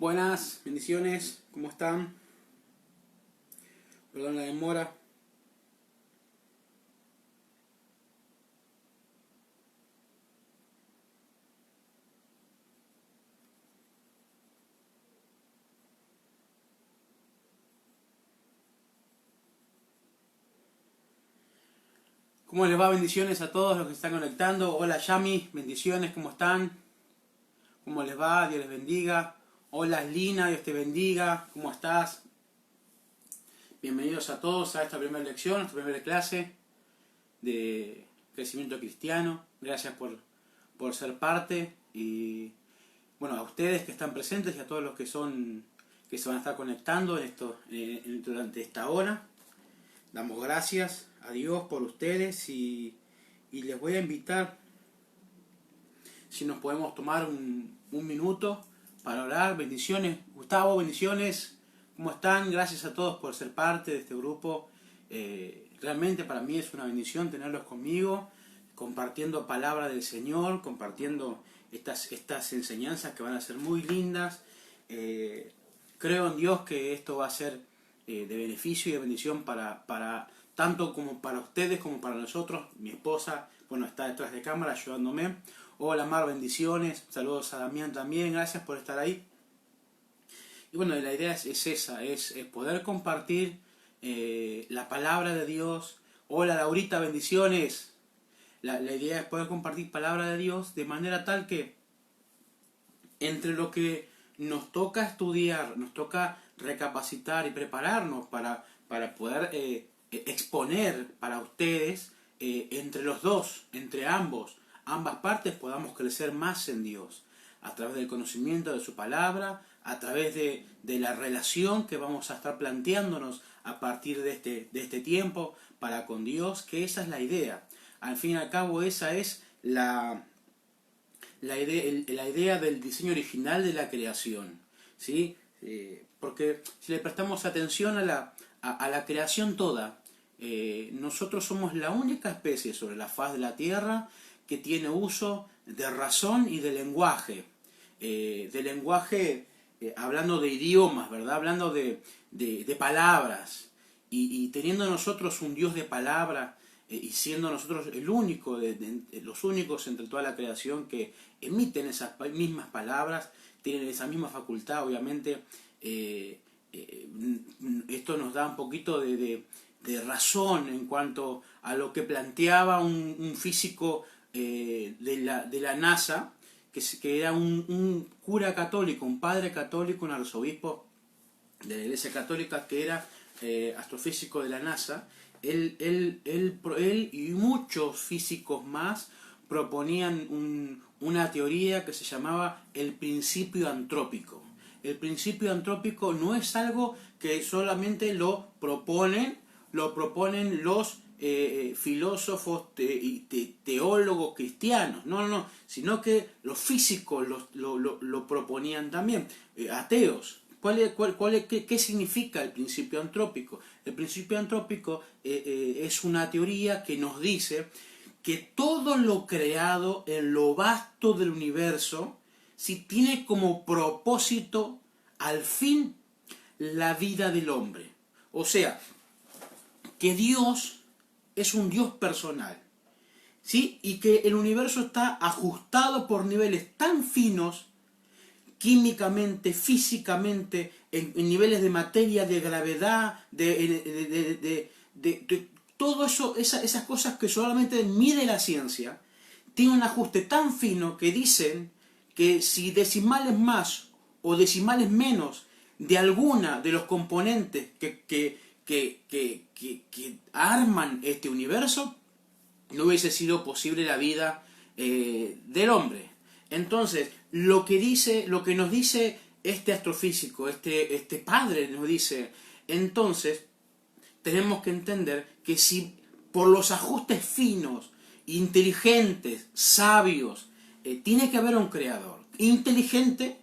Buenas, bendiciones, ¿cómo están? Perdón la demora. ¿Cómo les va? Bendiciones a todos los que están conectando. Hola Yami, bendiciones, ¿cómo están? ¿Cómo les va? Dios les bendiga. Hola Lina, Dios te bendiga, ¿cómo estás? Bienvenidos a todos a esta primera lección, esta primera clase de crecimiento cristiano. Gracias por ser parte y bueno, a ustedes que están presentes y a todos los que se van a estar conectando durante esta hora. Damos gracias a Dios por ustedes y les voy a invitar, si nos podemos tomar un minuto para orar. Bendiciones, Gustavo, bendiciones, ¿cómo están? Gracias a todos por ser parte de este grupo. Realmente para mí es una bendición tenerlos conmigo, compartiendo palabra del Señor, compartiendo estas enseñanzas que van a ser muy lindas. Creo en Dios que esto va a ser de beneficio y de bendición para tanto como para ustedes como para nosotros. Mi esposa, bueno, está detrás de cámara ayudándome. Hola Mar, bendiciones. Saludos a Damián también, gracias por estar ahí. Y bueno, la idea es esa, es poder compartir la palabra de Dios. Hola Laurita, bendiciones. La idea es poder compartir palabra de Dios de manera tal que entre lo que nos toca estudiar, nos toca recapacitar y prepararnos para poder exponer para ustedes, entre los dos, entre ambas partes podamos crecer más en Dios, a través del conocimiento de su palabra, a través de la relación que vamos a estar planteándonos a partir de este tiempo para con Dios, que esa es la idea. Al fin y al cabo esa es la idea del diseño original de la creación, ¿sí? Porque si le prestamos atención a la creación toda, nosotros somos la única especie sobre la faz de la tierra que tiene uso de razón y de lenguaje. Hablando de idiomas, ¿verdad? Hablando de palabras. Y teniendo nosotros un Dios de palabra, y siendo nosotros los únicos entre toda la creación que emiten esas mismas palabras, tienen esa misma facultad, obviamente, esto nos da un poquito de razón en cuanto a lo que planteaba un físico de la NASA, que era un cura católico, un padre católico, un arzobispo de la Iglesia Católica, que era astrofísico de la NASA. Él y muchos físicos más proponían una teoría que se llamaba el principio antrópico. El principio antrópico no es algo que solamente lo proponen los filósofos y teólogos cristianos, no, sino que los físicos lo proponían también, ateos. ¿Qué significa el principio antrópico? El principio antrópico es una teoría que nos dice que todo lo creado en lo vasto del universo, sí, tiene como propósito, al fin, la vida del hombre. O sea, que Dios es un Dios personal, ¿sí? Y que el universo está ajustado por niveles tan finos, químicamente, físicamente, en niveles de materia, de gravedad, de todo eso, esas cosas que solamente mide la ciencia, tiene un ajuste tan fino que dicen que si decimales más o decimales menos de alguna de los componentes que arman este universo, no hubiese sido posible la vida del hombre. Entonces, lo que nos dice este astrofísico, este padre nos dice, entonces, tenemos que entender que si por los ajustes finos, inteligentes, sabios, tiene que haber un creador, inteligente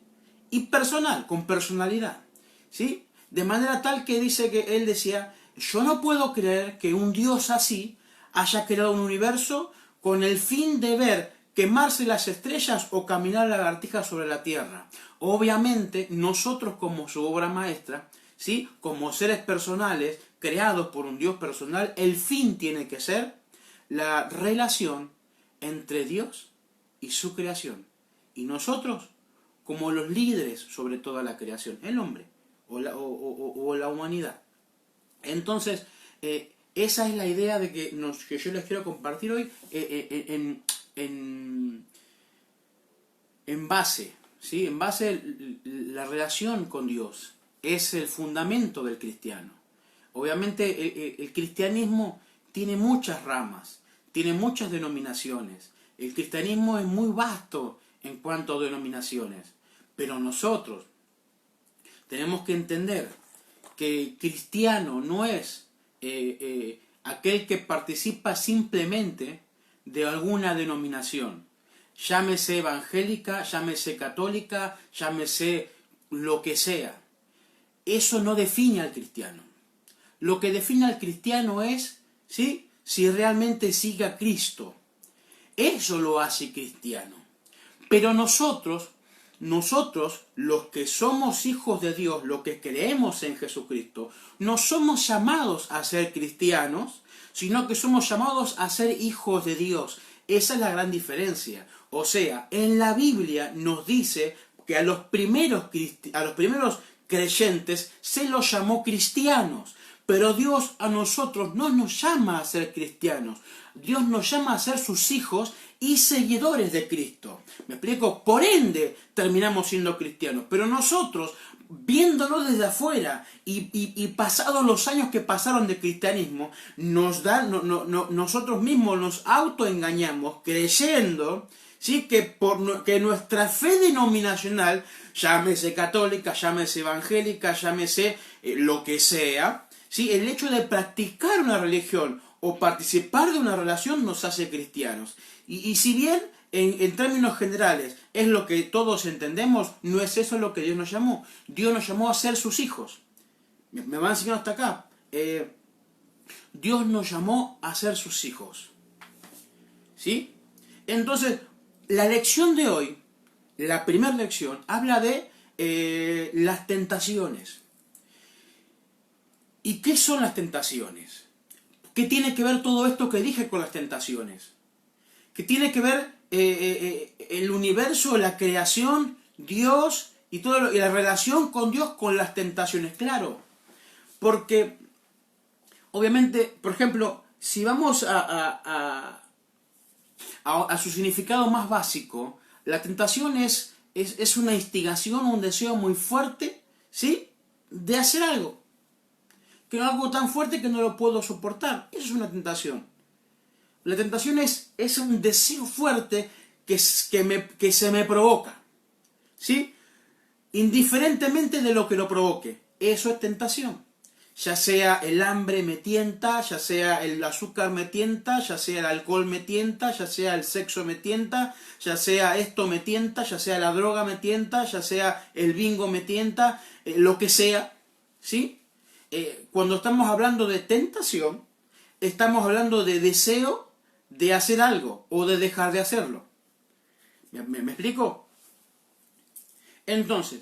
y personal, con personalidad, ¿sí? De manera tal que dice que él decía, yo no puedo creer que un Dios así haya creado un universo con el fin de ver quemarse las estrellas o caminar lagartijas sobre la tierra. Obviamente, nosotros como su obra maestra, ¿sí? Como seres personales, creados por un Dios personal, el fin tiene que ser la relación entre Dios y su creación. Y nosotros, como los líderes sobre toda la creación, el hombre o la humanidad. Entonces, esa es la idea de que yo les quiero compartir hoy en base, ¿sí? En base la relación con Dios. Es el fundamento del cristiano. Obviamente el cristianismo tiene muchas ramas, tiene muchas denominaciones. El cristianismo es muy vasto en cuanto a denominaciones, pero nosotros tenemos que entender que cristiano no es aquel que participa simplemente de alguna denominación. Llámese evangélica, llámese católica, llámese lo que sea. Eso no define al cristiano. Lo que define al cristiano es, ¿sí?, si realmente sigue a Cristo. Eso lo hace cristiano. Pero nosotros, los que somos hijos de Dios, los que creemos en Jesucristo, no somos llamados a ser cristianos, sino que somos llamados a ser hijos de Dios. Esa es la gran diferencia. O sea, en la Biblia nos dice que a los primeros creyentes se los llamó cristianos. Pero Dios a nosotros no nos llama a ser cristianos. Dios nos llama a ser sus hijos y seguidores de Cristo. ¿Me explico? Por ende, terminamos siendo cristianos. Pero nosotros, viéndolo desde afuera y pasados los años que pasaron de cristianismo, nosotros mismos nos autoengañamos creyendo, ¿sí?, que nuestra fe denominacional, llámese católica, llámese evangélica, llámese lo que sea, ¿sí?, el hecho de practicar una religión o participar de una relación nos hace cristianos. Y si bien en términos generales es lo que todos entendemos, no es eso lo que Dios nos llamó. Dios nos llamó a ser sus hijos. Me van siguiendo hasta acá. Dios nos llamó a ser sus hijos. ¿Sí? Entonces, la lección de hoy, la primera lección, habla de las tentaciones. ¿Y qué son las tentaciones? ¿Qué tiene que ver todo esto que dije con las tentaciones? ¿Qué tiene que ver el universo, la creación, Dios y la relación con Dios con las tentaciones? Claro, porque obviamente, por ejemplo, si vamos a su significado más básico, la tentación es una instigación, un deseo muy fuerte, ¿sí?, de hacer algo. Que algo tan fuerte que no lo puedo soportar. Eso es una tentación. La tentación es un deseo fuerte que se me provoca. ¿Sí? Indiferentemente de lo que lo provoque. Eso es tentación. Ya sea el hambre me tienta, ya sea el azúcar me tienta, ya sea el alcohol me tienta, ya sea el sexo me tienta, ya sea esto me tienta, ya sea la droga me tienta, ya sea el bingo me tienta, lo que sea. ¿Sí? Cuando estamos hablando de tentación, estamos hablando de deseo de hacer algo o de dejar de hacerlo. ¿Me explico? Entonces,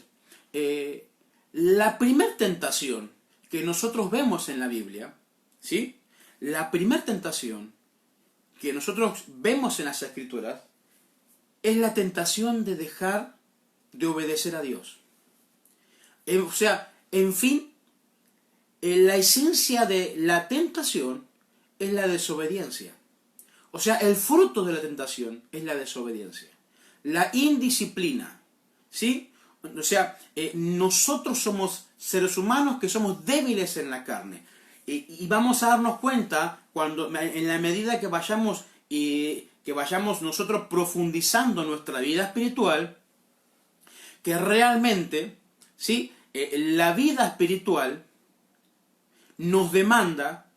la primera tentación que nosotros vemos en la Biblia, ¿sí?, la primera tentación que nosotros vemos en las Escrituras es la tentación de dejar de obedecer a Dios. O sea, en fin, la esencia de la tentación es la desobediencia. O sea, el fruto de la tentación es la desobediencia. La indisciplina. ¿Sí? O sea, nosotros somos seres humanos que somos débiles en la carne. Y vamos a darnos cuenta cuando, en la medida que vayamos nosotros profundizando nuestra vida espiritual, que realmente, ¿sí?, la vida espiritual nos demanda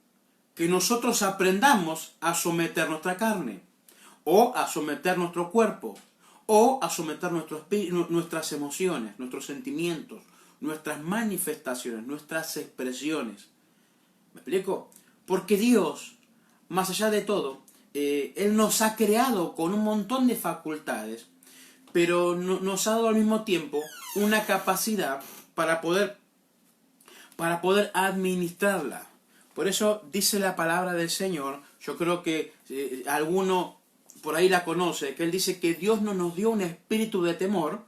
que nosotros aprendamos a someter nuestra carne, o a someter nuestro cuerpo, o a someter nuestras emociones, nuestros sentimientos, nuestras manifestaciones, nuestras expresiones. ¿Me explico? Porque Dios, más allá de todo, Él nos ha creado con un montón de facultades, pero nos ha dado al mismo tiempo una capacidad para poder administrarla. Por eso dice la palabra del Señor, yo creo que alguno por ahí la conoce, que Él dice que Dios no nos dio un espíritu de temor,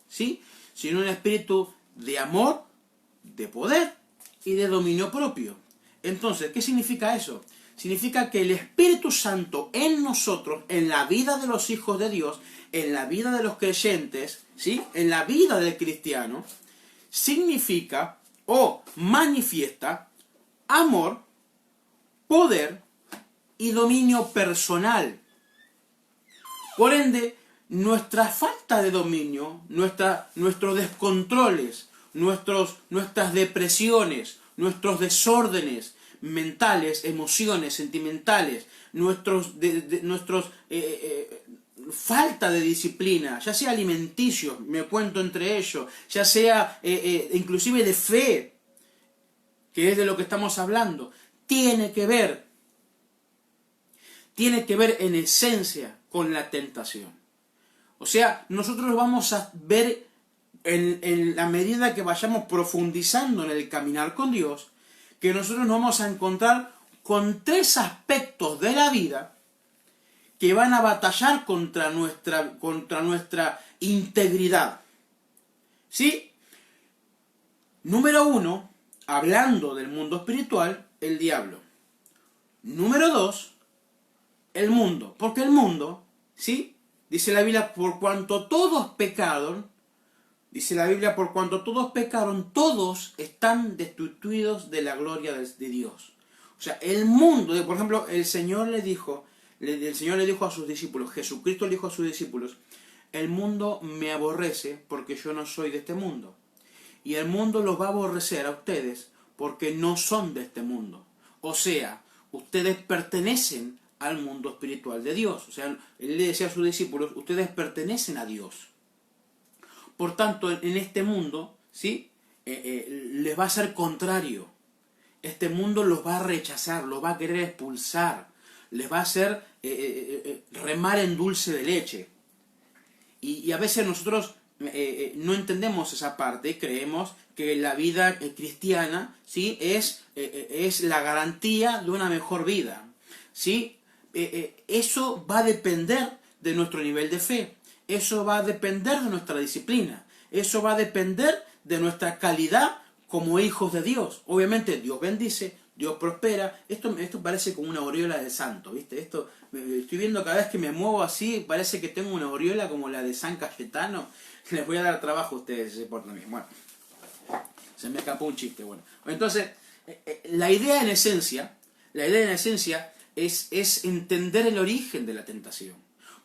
¿sí?, sino un espíritu de amor, de poder y de dominio propio. Entonces, ¿qué significa eso? Significa que el Espíritu Santo en nosotros, en la vida de los hijos de Dios, en la vida de los creyentes, ¿sí?, en la vida del cristiano, significa o manifiesta amor, poder y dominio personal. Por ende, nuestra falta de dominio, nuestros descontroles, nuestras depresiones, nuestros desórdenes mentales, emociones, sentimentales, falta de disciplina, ya sea alimenticio, me cuento entre ellos, ya sea inclusive de fe, que es de lo que estamos hablando, tiene que ver en esencia con la tentación. O sea, nosotros lo vamos a ver en la medida que vayamos profundizando en el caminar con Dios, que nosotros nos vamos a encontrar con 3 aspectos de la vida que van a batallar contra nuestra integridad. ¿Sí? Número 1, hablando del mundo espiritual, el diablo. Número 2, el mundo. Porque el mundo, ¿sí?, dice la Biblia, por cuanto todos pecaron, todos están destituidos de la gloria de Dios. O sea, el mundo, por ejemplo, el Señor le dijo a sus discípulos, Jesucristo le dijo a sus discípulos, el mundo me aborrece porque yo no soy de este mundo. Y el mundo los va a aborrecer a ustedes porque no son de este mundo. O sea, ustedes pertenecen al mundo espiritual de Dios. O sea, Él le decía a sus discípulos, ustedes pertenecen a Dios. Por tanto, en este mundo, ¿sí?, les va a ser contrario. Este mundo los va a rechazar, los va a querer expulsar, les va a hacer remar en dulce de leche. Y a veces nosotros no entendemos esa parte, creemos que la vida cristiana, ¿sí?, es la garantía de una mejor vida. ¿Sí? Eso va a depender de nuestro nivel de fe, eso va a depender de nuestra disciplina, eso va a depender de nuestra calidad como hijos de Dios. Obviamente Dios bendice, Dios prospera. Esto parece como una aureola de santo, ¿viste? Esto estoy viendo cada vez que me muevo así, parece que tengo una aureola como la de San Cayetano. Les voy a dar trabajo a ustedes si se portan bien. Bueno, se me escapó un chiste. Bueno, entonces, la idea en esencia es entender el origen de la tentación.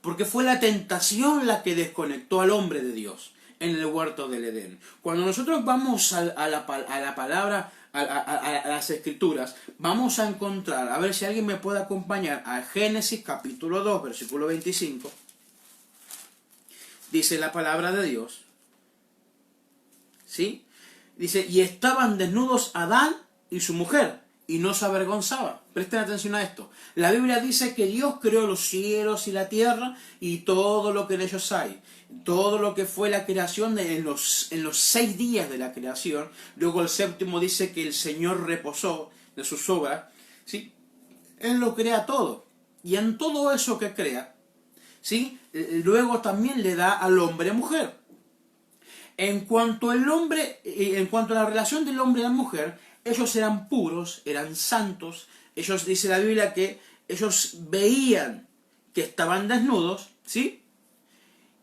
Porque fue la tentación la que desconectó al hombre de Dios en el huerto del Edén. Cuando nosotros vamos a la palabra, a las escrituras, vamos a encontrar, a ver si alguien me puede acompañar, a Génesis capítulo 2, versículo 25. Dice la palabra de Dios, ¿sí? Dice, y estaban desnudos Adán y su mujer, y no se avergonzaban. Presten atención a esto. La Biblia dice que Dios creó los cielos y la tierra y todo lo que en ellos hay. Todo lo que fue la creación en los 6 días de la creación. Luego el 7º dice que el Señor reposó de sus obras. ¿Sí? Él lo crea todo. Y en todo eso que crea, ¿sí?, luego también le da al hombre mujer. En cuanto a la relación del hombre y la mujer, ellos eran puros, eran santos. Ellos, dice la Biblia, que ellos veían que estaban desnudos, ¿sí?,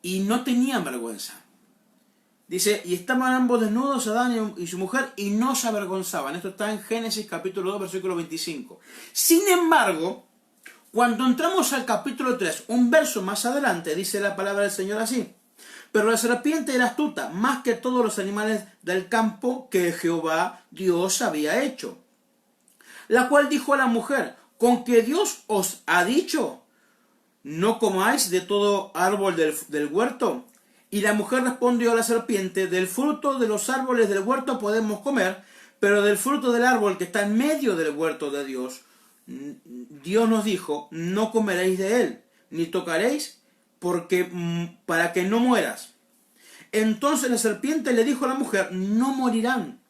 y no tenían vergüenza. Dice, y estaban ambos desnudos, Adán y su mujer, y no se avergonzaban. Esto está en Génesis capítulo 2, versículo 25. Sin embargo, cuando entramos al capítulo 3, un verso más adelante, dice la palabra del Señor así. Pero la serpiente era astuta, más que todos los animales del campo que Jehová Dios había hecho. La cual dijo a la mujer, ¿con que Dios os ha dicho, no comáis de todo árbol del huerto? Y la mujer respondió a la serpiente, del fruto de los árboles del huerto podemos comer, pero del fruto del árbol que está en medio del huerto de Dios, Dios nos dijo, no comeréis de él, ni tocaréis, para que no mueras. Entonces la serpiente le dijo a la mujer, no morirán,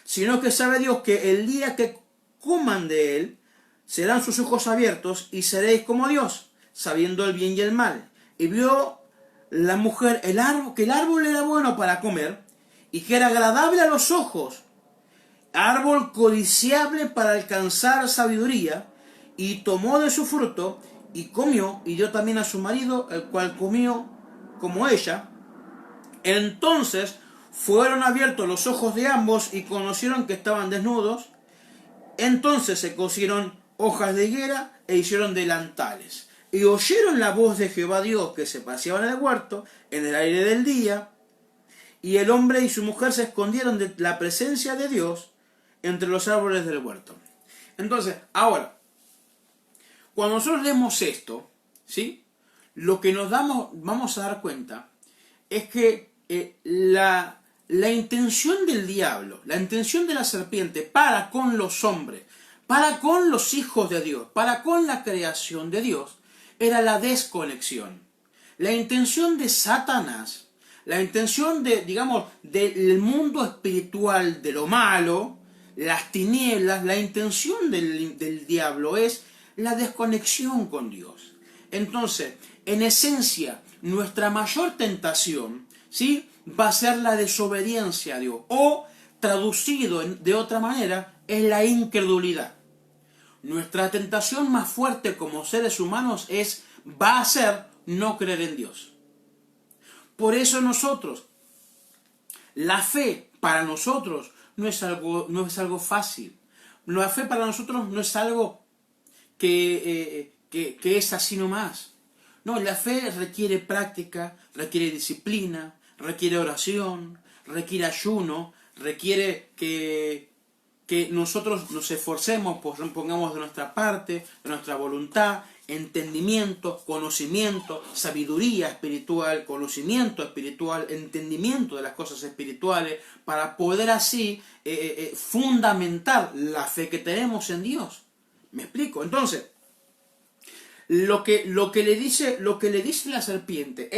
sino que sabe Dios que el día que coman de él, serán sus ojos abiertos y seréis como Dios, sabiendo el bien y el mal. Y vio la mujer que el árbol era bueno para comer y que era agradable a los ojos, árbol codiciable para alcanzar sabiduría, y tomó de su fruto y comió, y dio también a su marido, el cual comió como ella. Entonces fueron abiertos los ojos de ambos y conocieron que estaban desnudos. Entonces se cosieron hojas de higuera e hicieron delantales. Y oyeron la voz de Jehová Dios que se paseaba en el huerto en el aire del día. Y el hombre y su mujer se escondieron de la presencia de Dios entre los árboles del huerto. Entonces, ahora, cuando nosotros leemos esto, ¿sí? Lo que vamos a dar cuenta es que la intención del diablo, la intención de la serpiente para con los hombres, para con los hijos de Dios, para con la creación de Dios, era la desconexión. La intención de Satanás, la intención del mundo espiritual, de lo malo, las tinieblas, la intención del diablo es la desconexión con Dios. Entonces, en esencia, nuestra mayor tentación, ¿sí?, va a ser la desobediencia a Dios, o traducido de otra manera, es la incredulidad. Nuestra tentación más fuerte como seres humanos va a ser no creer en Dios. Por eso la fe para nosotros no es algo fácil. La fe para nosotros no es algo que es así nomás. No, la fe requiere práctica, requiere disciplina, requiere oración, requiere ayuno, requiere que nosotros nos esforcemos, pues pongamos de nuestra parte, de nuestra voluntad, entendimiento, conocimiento, sabiduría espiritual, conocimiento espiritual, entendimiento de las cosas espirituales, para poder así fundamentar la fe que tenemos en Dios. ¿Me explico? Entonces, lo que le dice la serpiente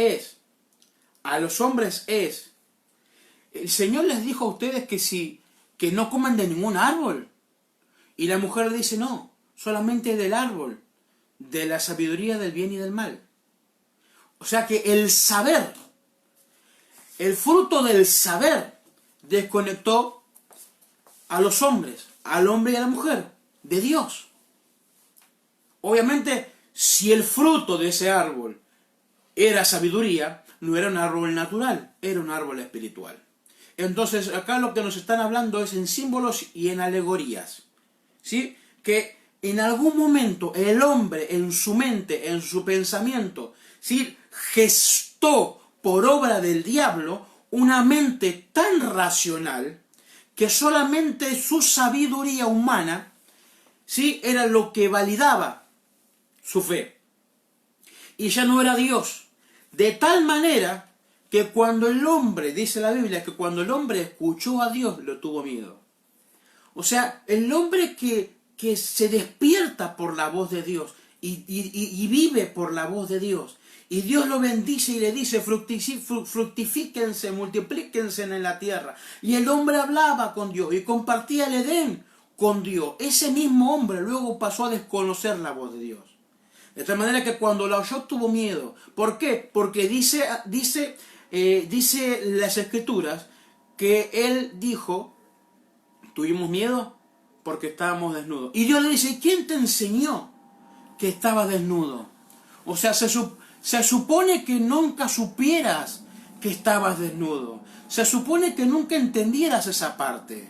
a los hombres el Señor les dijo a ustedes que no coman de ningún árbol. Y la mujer dice, no, solamente del árbol, de la sabiduría del bien y del mal. O sea que el fruto del saber, desconectó a los hombres, al hombre y a la mujer, de Dios. Obviamente, si el fruto de ese árbol era sabiduría, no era un árbol natural, era un árbol espiritual. Entonces, acá lo que nos están hablando es en símbolos y en alegorías, ¿sí? Que en algún momento el hombre, en su mente, en su pensamiento, ¿sí?, gestó por obra del diablo una mente tan racional que solamente su sabiduría humana, ¿sí?, era lo que validaba su fe. Y ya no era Dios. De tal manera que cuando el hombre, dice la Biblia, que cuando el hombre escuchó a Dios, le tuvo miedo. O sea, el hombre que se despierta por la voz de Dios y vive por la voz de Dios, y Dios lo bendice y le dice, fructifíquense, multiplíquense en la tierra. Y el hombre hablaba con Dios y compartía el Edén con Dios. Ese mismo hombre luego pasó a desconocer la voz de Dios. De tal manera que cuando la oyó tuvo miedo. ¿Por qué? Porque dice las Escrituras que él dijo, tuvimos miedo porque estábamos desnudos. Y Dios le dice, ¿quién te enseñó que estabas desnudo? O sea, se supone que nunca supieras que estabas desnudo. Se supone que nunca entendieras esa parte.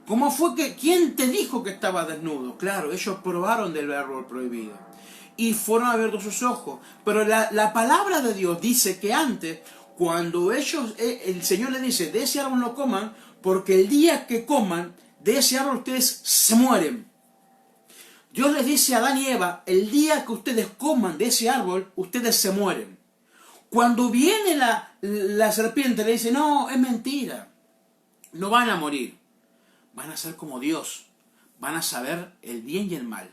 ¿Cómo fue quién te dijo que estabas desnudo? Claro, ellos probaron del árbol prohibido y fueron abiertos sus ojos. Pero la palabra de Dios dice que antes, cuando el Señor les dice, de ese árbol no coman, porque el día que coman de ese árbol ustedes se mueren. Dios les dice a Adán y Eva, el día que ustedes coman de ese árbol, ustedes se mueren. Cuando viene la serpiente, le dice, no, es mentira, no van a morir, van a ser como Dios, van a saber el bien y el mal.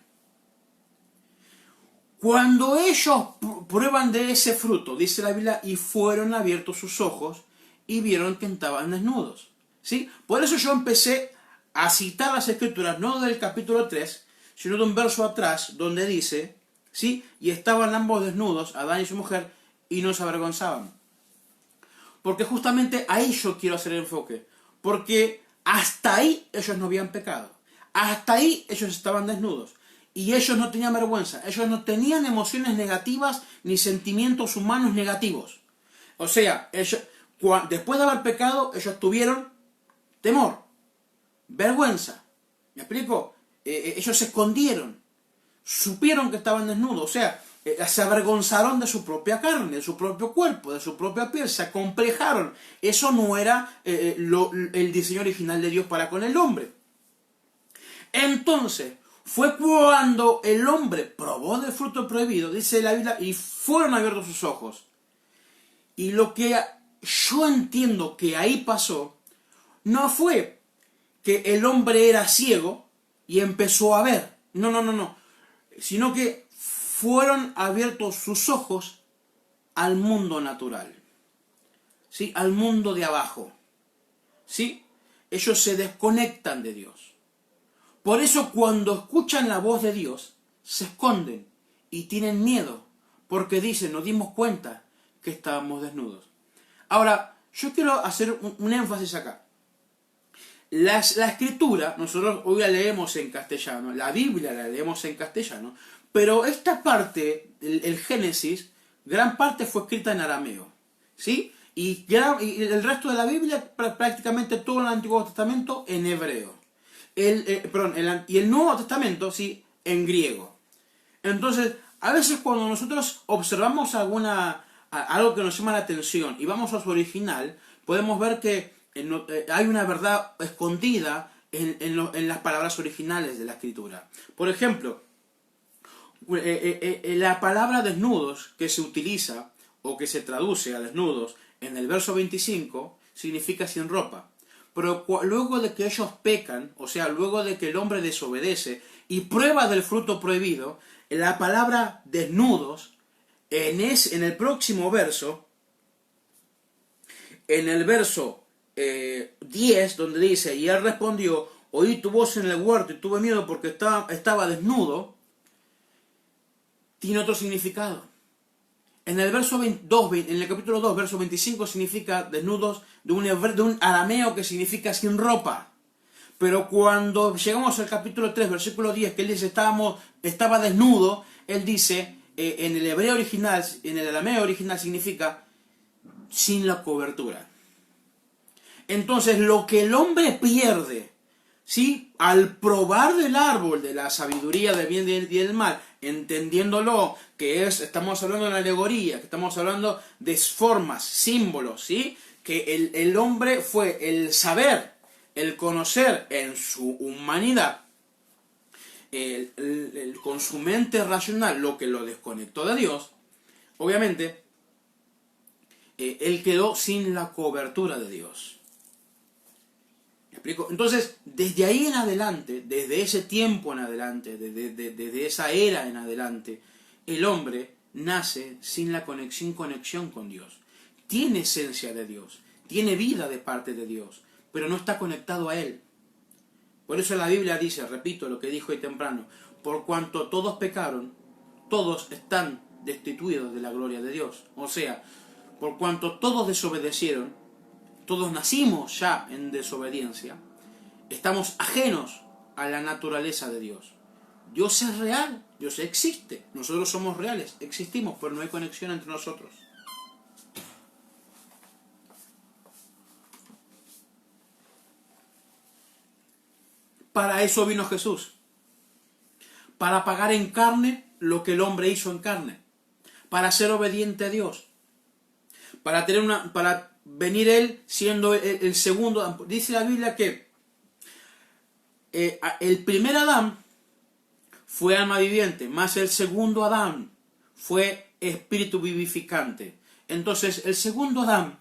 Cuando ellos prueban de ese fruto, dice la Biblia, y fueron abiertos sus ojos y vieron que estaban desnudos. ¿Sí? Por eso yo empecé a citar las escrituras, no del capítulo 3, sino de un verso atrás, donde dice, ¿sí? Y estaban ambos desnudos, Adán y su mujer, y no se avergonzaban. Porque justamente ahí yo quiero hacer el enfoque. Porque hasta ahí ellos no habían pecado. Hasta ahí ellos estaban desnudos. Y ellos no tenían vergüenza. Ellos no tenían emociones negativas ni sentimientos humanos negativos. O sea, ellos, después de haber pecado, ellos tuvieron temor, vergüenza. ¿Me explico? Ellos se escondieron. Supieron que estaban desnudos. O sea, se avergonzaron de su propia carne, de su propio cuerpo, de su propia piel. Se acomplejaron. Eso no era el diseño original de Dios para con el hombre. Entonces, fue cuando el hombre probó del fruto prohibido, dice la Biblia, y fueron abiertos sus ojos. Y lo que yo entiendo que ahí pasó, no fue que el hombre era ciego y empezó a ver. No. Sino que fueron abiertos sus ojos al mundo natural. ¿Sí? Al mundo de abajo. ¿Sí? Ellos se desconectan de Dios. Por eso cuando escuchan la voz de Dios, se esconden y tienen miedo, porque dicen, nos dimos cuenta que estábamos desnudos. Ahora, yo quiero hacer un énfasis acá. La escritura, nosotros hoy la leemos en castellano, la Biblia la leemos en castellano, pero esta parte, el Génesis, gran parte fue escrita en arameo, ¿sí? Y el resto de la Biblia, prácticamente todo el Antiguo Testamento, en hebreo. Y el Nuevo Testamento, sí, en griego. Entonces, a veces cuando nosotros observamos algo que nos llama la atención y vamos a su original, podemos ver que hay una verdad escondida en las palabras originales de la escritura. Por ejemplo, la palabra desnudos que se utiliza o que se traduce a desnudos en el verso 25 significa sin ropa. Pero luego de que ellos pecan, o sea, luego de que el hombre desobedece y prueba del fruto prohibido, la palabra desnudos, en el próximo verso, en el verso 10, donde dice, y él respondió, oí tu voz en el huerto y tuve miedo porque estaba desnudo, tiene otro significado. En el verso en el capítulo 2, verso 25, significa desnudos de un arameo que significa sin ropa. Pero cuando llegamos al capítulo 3, versículo 10, que él dice estaba desnudo, él dice, en el hebreo original, en el arameo original significa sin la cobertura. Entonces, lo que el hombre pierde, ¿sí? Al probar del árbol de la sabiduría del bien y del mal, entendiéndolo, estamos hablando de una alegoría, que estamos hablando de formas, símbolos, ¿sí? Que el hombre fue el saber, el conocer en su humanidad, con su mente racional, lo que lo desconectó de Dios, obviamente, él quedó sin la cobertura de Dios. ¿Me explico? Entonces, desde ahí en adelante, desde ese tiempo en adelante, desde esa era en adelante, el hombre nace sin conexión con Dios. Tiene esencia de Dios, tiene vida de parte de Dios, pero no está conectado a Él. Por eso la Biblia dice, repito lo que dijo hoy temprano, por cuanto todos pecaron, todos están destituidos de la gloria de Dios. O sea, por cuanto todos desobedecieron, todos nacimos ya en desobediencia, estamos ajenos a la naturaleza de Dios. Dios es real, Dios existe, nosotros somos reales, existimos, pero no hay conexión entre nosotros. Para eso vino Jesús, para pagar en carne lo que el hombre hizo en carne, para ser obediente a Dios, para venir Él siendo el segundo. Dice la Biblia que el primer Adán fue alma viviente, más el segundo Adán fue espíritu vivificante. Entonces, el segundo Adán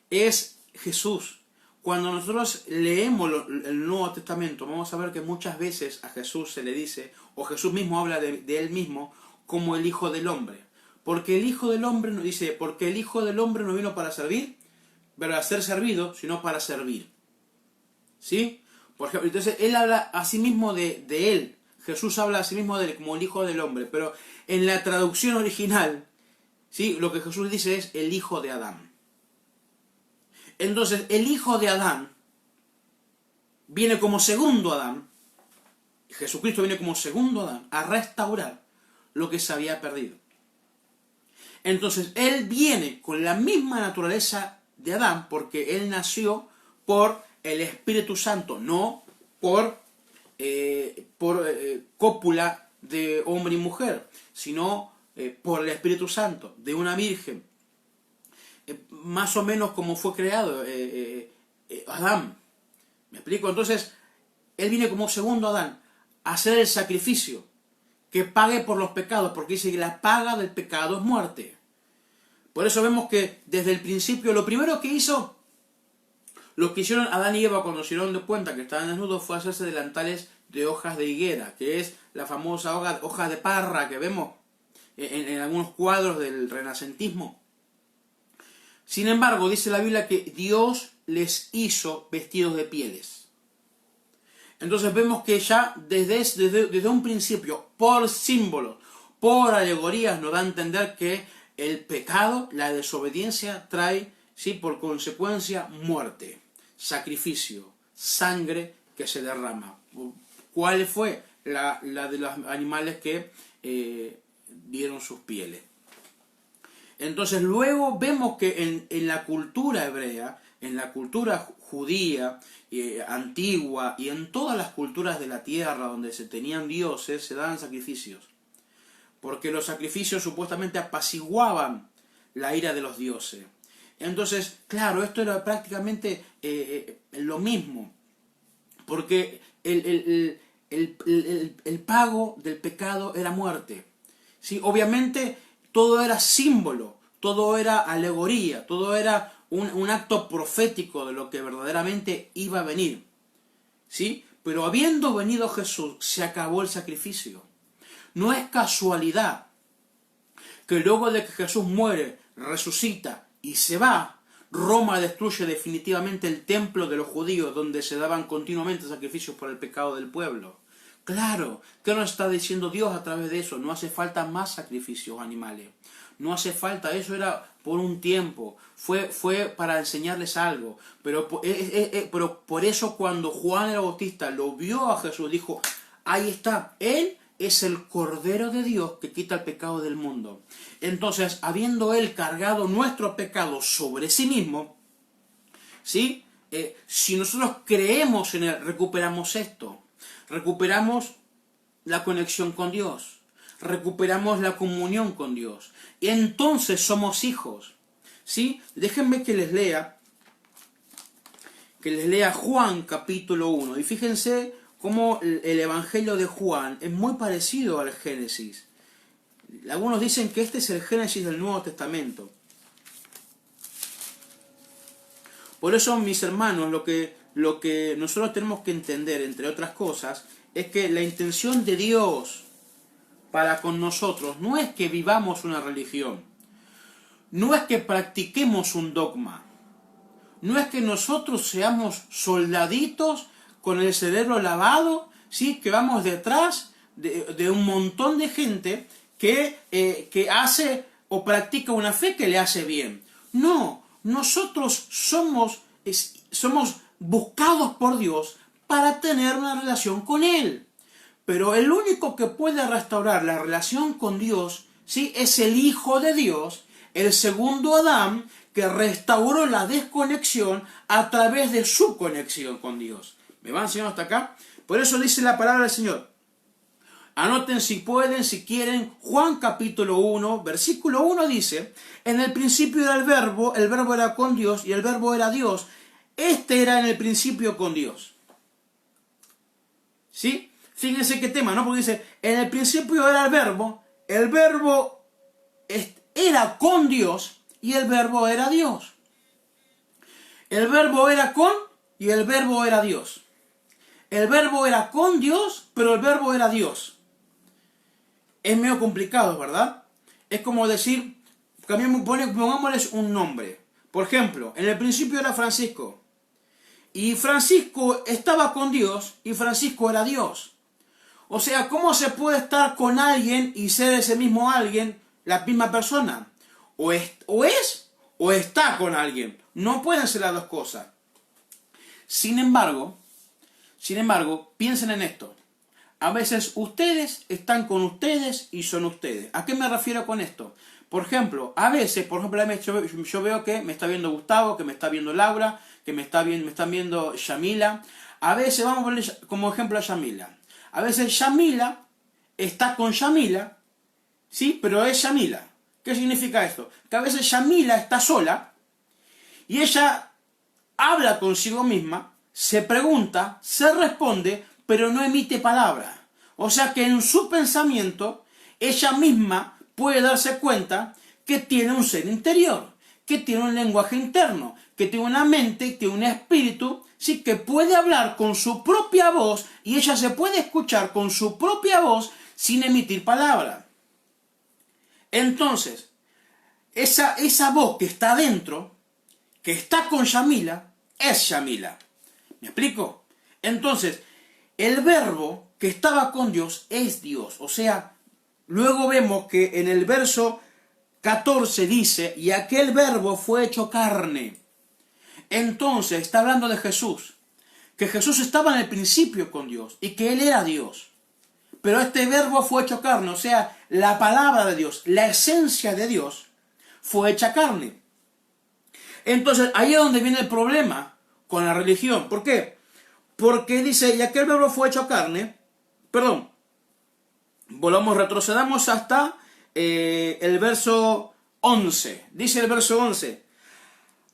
es Jesús. Cuando nosotros leemos el Nuevo Testamento, vamos a ver que muchas veces a Jesús se le dice, o Jesús mismo habla de Él mismo, como el Hijo del Hombre. Porque el Hijo del Hombre no dice, porque el Hijo del Hombre no vino para servir, para ser servido, sino para servir. ¿Sí? Por ejemplo, entonces él habla a sí mismo de él. Jesús habla a sí mismo de él como el Hijo del Hombre. Pero en la traducción original, ¿sí?, lo que Jesús dice es el Hijo de Adán. Entonces, el Hijo de Adán viene como segundo Adán. Jesucristo viene como segundo Adán a restaurar lo que se había perdido. Entonces, él viene con la misma naturaleza de Adán, porque él nació por el Espíritu Santo, no por cópula de hombre y mujer, sino por el Espíritu Santo, de una virgen. Más o menos como fue creado Adán. ¿Me explico? Entonces, él viene como segundo Adán a hacer el sacrificio que pague por los pecados, porque dice que la paga del pecado es muerte. Por eso vemos que desde el principio, lo primero que hizo, lo que hicieron Adán y Eva cuando se dieron de cuenta que estaban desnudos, fue hacerse delantales de hojas de higuera, que es la famosa hoja de parra que vemos en algunos cuadros del renacentismo. Sin embargo, dice la Biblia que Dios les hizo vestidos de pieles. Entonces vemos que ya desde un principio, por símbolos, por alegorías, nos da a entender que el pecado, la desobediencia, trae, ¿sí?, por consecuencia muerte, sacrificio, sangre que se derrama. ¿Cuál fue? La de los animales que dieron sus pieles. Entonces luego vemos que en la cultura hebrea, en la cultura judía, antigua, y en todas las culturas de la tierra donde se tenían dioses, se daban sacrificios. Porque los sacrificios supuestamente apaciguaban la ira de los dioses. Entonces, claro, esto era prácticamente lo mismo. Porque el pago del pecado era muerte. ¿Sí? Obviamente todo era símbolo, todo era alegoría, todo era un acto profético de lo que verdaderamente iba a venir. ¿Sí? Pero habiendo venido Jesús, se acabó el sacrificio. No es casualidad que luego de que Jesús muere, resucita y se va, Roma destruye definitivamente el templo de los judíos, donde se daban continuamente sacrificios por el pecado del pueblo. Claro, ¿qué nos está diciendo Dios a través de eso? No hace falta más sacrificios animales. No hace falta, eso era por un tiempo. Fue para enseñarles algo. Pero por eso cuando Juan el Bautista lo vio a Jesús, dijo, ahí está, Él es el Cordero de Dios que quita el pecado del mundo. Entonces, habiendo Él cargado nuestros pecados sobre sí mismo, ¿sí? Si nosotros creemos en Él, recuperamos esto. Recuperamos la conexión con Dios. Recuperamos la comunión con Dios. Y entonces somos hijos. ¿Sí? Déjenme que les lea Juan capítulo 1. Y fíjense cómo el Evangelio de Juan es muy parecido al Génesis. Algunos dicen que este es el Génesis del Nuevo Testamento. Por eso, mis hermanos, lo que nosotros tenemos que entender, entre otras cosas, es que la intención de Dios para con nosotros no es que vivamos una religión, no es que practiquemos un dogma, no es que nosotros seamos soldaditos con el cerebro lavado, ¿sí?, que vamos detrás de un montón de gente que hace o practica una fe que le hace bien. No, nosotros somos buscados por Dios para tener una relación con Él. Pero el único que puede restaurar la relación con Dios, ¿sí?, es el Hijo de Dios, el segundo Adán, que restauró la desconexión a través de su conexión con Dios. ¿Me van, Señor, hasta acá? Por eso dice la palabra del Señor. Anoten si pueden, si quieren, Juan capítulo 1, versículo 1 dice, en el principio era el verbo era con Dios y el verbo era Dios. Este era en el principio con Dios. ¿Sí? Fíjense qué tema, ¿no? Porque dice, en el principio era el verbo era con Dios y el verbo era Dios. El verbo era con y el verbo era Dios. El verbo era con Dios, pero el verbo era Dios. es medio complicado, ¿verdad? Es como decir, pongámosles un nombre. Por ejemplo, en el principio era Francisco. Y Francisco estaba con Dios y Francisco era Dios. O sea, ¿cómo se puede estar con alguien y ser ese mismo alguien la misma persona? O es o está con alguien. No pueden ser las dos cosas. Sin embargo, piensen en esto. A veces ustedes están con ustedes y son ustedes. ¿A qué me refiero con esto? Por ejemplo, yo veo que me está viendo Gustavo, que me está viendo Laura, que me están viendo Yamila. A veces, vamos a poner como ejemplo a Yamila. A veces Yamila está con Yamila, ¿sí? Pero es Yamila. ¿Qué significa esto? Que a veces Yamila está sola y ella habla consigo misma, se pregunta, se responde, pero no emite palabra. O sea que en su pensamiento, ella misma puede darse cuenta que tiene un ser interior, que tiene un lenguaje interno, que tiene una mente, que tiene un espíritu, sí, que puede hablar con su propia voz y ella se puede escuchar con su propia voz sin emitir palabra. Entonces, esa voz que está dentro, que está con Yamila, es Yamila. ¿Me explico? Entonces, el verbo que estaba con Dios es Dios. O sea, luego vemos que en el verso 14 dice, y aquel verbo fue hecho carne. Entonces, está hablando de Jesús. Que Jesús estaba en el principio con Dios y que Él era Dios. Pero este verbo fue hecho carne, o sea, la palabra de Dios, la esencia de Dios, fue hecha carne. Entonces, ahí es donde viene el problema con la religión. ¿Por qué? Porque dice, y aquel verbo fue hecho carne, retrocedamos hasta el verso 11. Dice el verso 11,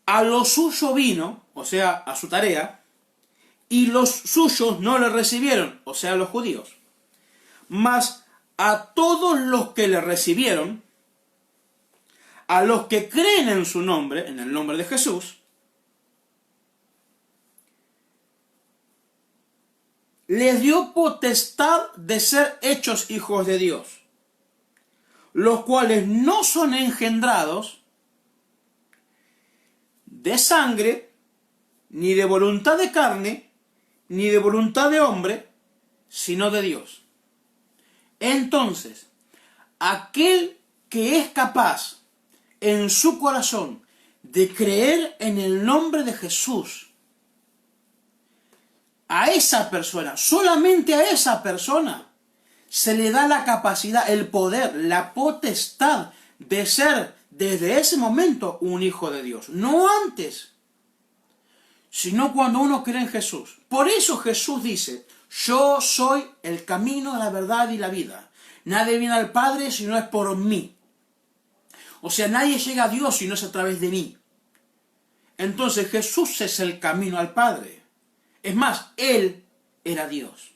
a lo suyo vino, o sea, a su tarea, y los suyos no le recibieron, o sea, los judíos. Mas a todos los que le recibieron, a los que creen en su nombre, en el nombre de Jesús, les dio potestad de ser hechos hijos de Dios, los cuales no son engendrados de sangre, ni de voluntad de carne, ni de voluntad de hombre, sino de Dios. Entonces, aquel que es capaz en su corazón de creer en el nombre de Jesús, a esa persona, solamente a esa persona, se le da la capacidad, el poder, la potestad de ser desde ese momento un hijo de Dios. No antes, sino cuando uno cree en Jesús. Por eso Jesús dice, yo soy el camino, la verdad y la vida. Nadie viene al Padre si no es por mí. O sea, nadie llega a Dios si no es a través de mí. Entonces Jesús es el camino al Padre. Es más, Él era Dios.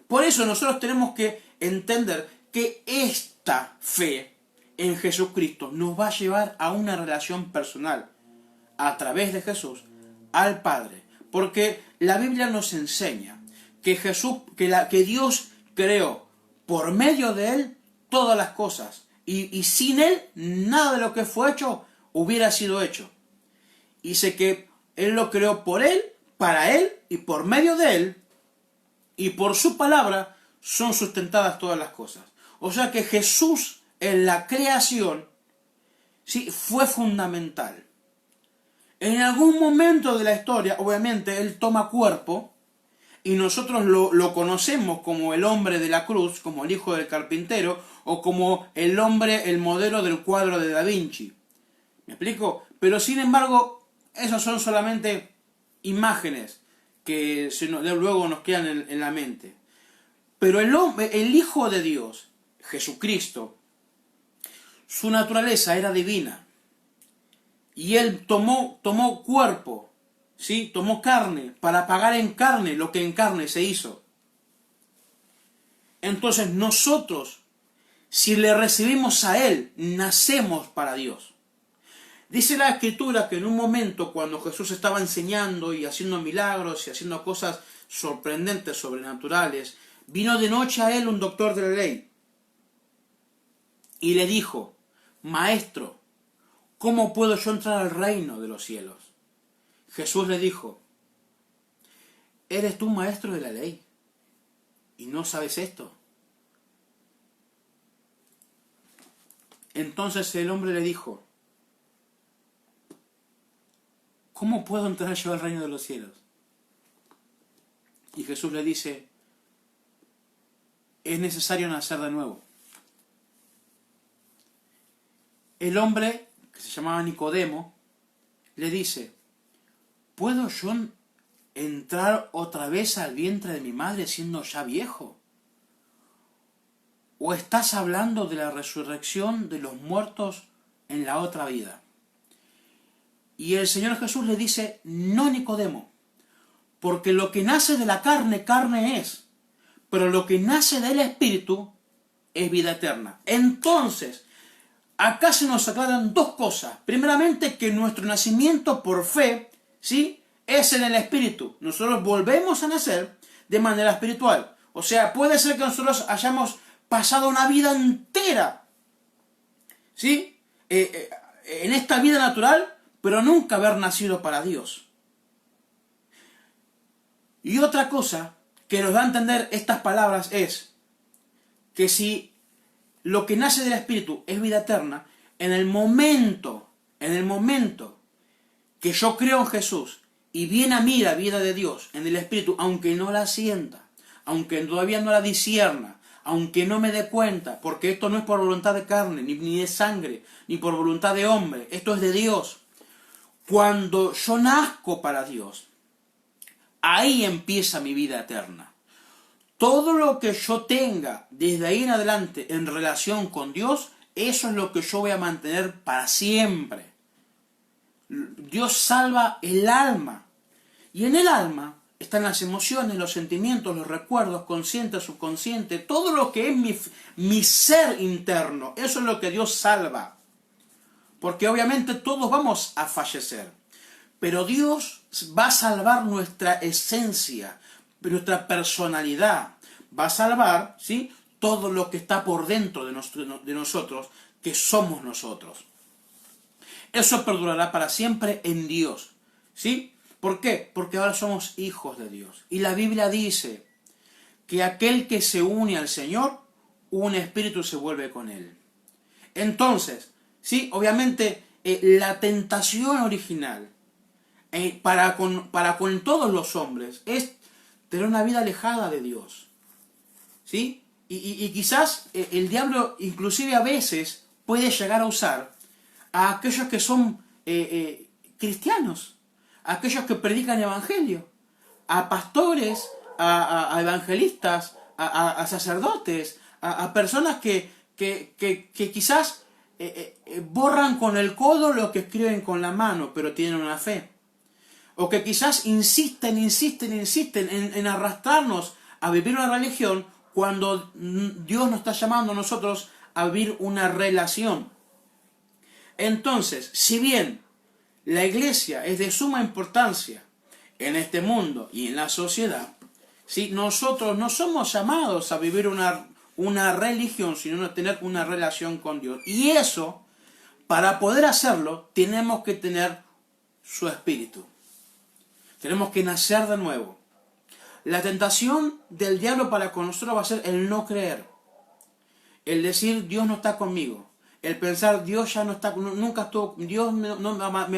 Por eso nosotros tenemos que entender que esta fe en Jesucristo nos va a llevar a una relación personal a través de Jesús al Padre. Porque la Biblia nos enseña que que Dios creó por medio de Él todas las cosas. Y sin Él, nada de lo que fue hecho hubiera sido hecho. Y dice que Él lo creó por Él, para Él y por medio de Él. Y por su palabra son sustentadas todas las cosas. O sea que Jesús en la creación, sí, fue fundamental. En algún momento de la historia, obviamente, Él toma cuerpo. Y nosotros lo conocemos como el hombre de la cruz, como el hijo del carpintero, o como el hombre, el modelo del cuadro de Da Vinci. ¿Me explico? Pero sin embargo, esas son solamente imágenes que luego nos quedan en la mente. Pero el Hijo de Dios, Jesucristo, su naturaleza era divina. Y Él tomó cuerpo, ¿sí? Tomó carne para pagar en carne lo que en carne se hizo. Entonces nosotros, si le recibimos a Él, nacemos para Dios. Dice la Escritura que en un momento cuando Jesús estaba enseñando y haciendo milagros y haciendo cosas sorprendentes, sobrenaturales, vino de noche a Él un doctor de la ley. y le dijo: Maestro, ¿cómo puedo yo entrar al reino de los cielos? Jesús le dijo: ¿Eres tú maestro de la ley y no sabes esto? Entonces el hombre le dijo: ¿cómo puedo entrar yo al reino de los cielos? Y Jesús le dice: es necesario nacer de nuevo. El hombre, que se llamaba Nicodemo, le dice: ¿puedo yo entrar otra vez al vientre de mi madre siendo ya viejo? ¿O estás hablando de la resurrección de los muertos en la otra vida? Y el Señor Jesús le dice: no, Nicodemo, porque lo que nace de la carne, carne es, pero lo que nace del Espíritu es vida eterna. Entonces, acá se nos aclaran dos cosas. Primeramente, que nuestro nacimiento por fe, ¿sí?, es en el Espíritu. Nosotros volvemos a nacer de manera espiritual. O sea, puede ser que nosotros hayamos pasado una vida entera, ¿sí?, en esta vida natural, pero nunca haber nacido para Dios. Y otra cosa que nos da a entender estas palabras es que si lo que nace del Espíritu es vida eterna, en el momento que yo creo en Jesús y viene a mí la vida de Dios en el Espíritu, aunque no la sienta, aunque todavía no la discierna, aunque no me dé cuenta, porque esto no es por voluntad de carne, ni de sangre, ni por voluntad de hombre, esto es de Dios. Cuando yo nazco para Dios, ahí empieza mi vida eterna. Todo lo que yo tenga desde ahí en adelante en relación con Dios, eso es lo que yo voy a mantener para siempre. Dios salva el alma. Y en el alma están las emociones, los sentimientos, los recuerdos, consciente, subconsciente, todo lo que es mi ser interno. Eso es lo que Dios salva. Porque obviamente todos vamos a fallecer. Pero Dios va a salvar nuestra esencia, nuestra personalidad. Va a salvar, ¿sí?, todo lo que está por dentro de nosotros, que somos nosotros. Eso perdurará para siempre en Dios, ¿sí? ¿Por qué? Porque ahora somos hijos de Dios. Y la Biblia dice que aquel que se une al Señor, un espíritu se vuelve con él. Entonces, sí, obviamente la tentación original para con todos los hombres es tener una vida alejada de Dios, ¿sí? Y quizás el diablo inclusive a veces puede llegar a usar a aquellos que son cristianos, a aquellos que predican evangelio, a pastores, a evangelistas, a sacerdotes, a personas que quizás borran con el codo lo que escriben con la mano, pero tienen una fe. O que quizás insisten en arrastrarnos a vivir una religión cuando Dios nos está llamando a nosotros a vivir una relación. Entonces, si bien la iglesia es de suma importancia en este mundo y en la sociedad, ¿sí?, nosotros no somos llamados a vivir una religión, sino a tener una relación con Dios. Y eso, para poder hacerlo, tenemos que tener su espíritu. Tenemos que nacer de nuevo. La tentación del diablo para con nosotros va a ser el no creer. El decir, Dios no está conmigo. El pensar, Dios ya no está, nunca estuvo, Dios me